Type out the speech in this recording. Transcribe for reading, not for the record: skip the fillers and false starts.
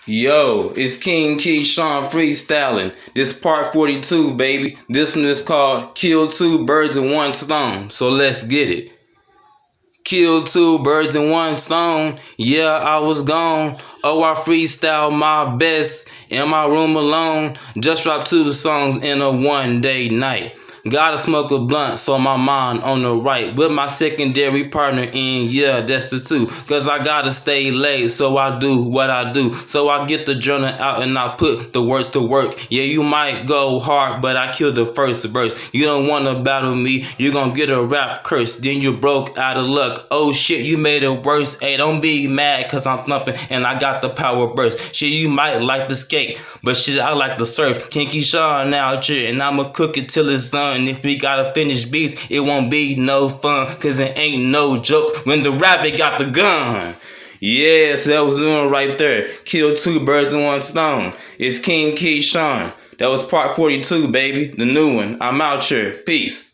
Yo, it's King Keshawn freestyling. This part 42, baby. This one is called Kill Two Birds in One Stone. So let's get it. Kill two birds in one stone. Yeah, I was gone. Oh, I freestyle my best in my room alone. Just dropped 2 songs in a 1-day night. Gotta smoke a blunt, so my mind on the right. With my secondary partner in, yeah, that's the two. Cause I gotta stay late, so I do what I do. So I get the journal out and I put the words to work. Yeah, you might go hard, but I kill the first verse. You don't wanna battle me, you gon' get a rap curse. Then you broke out of luck. Oh shit, you made it worse. Hey, don't be mad cause I'm thumping and I got the power burst. Shit, you might like the skate, but shit, I like the surf. King Keshawn out here, and I'ma cook it till it's done. And if we gotta finish beats, it won't be no fun, cause it ain't no joke when the rabbit got the gun. Yes, that was doing right there. Kill two birds in one stone. It's King Keshawn. That was part 42, baby. The new one. I'm out here. Peace.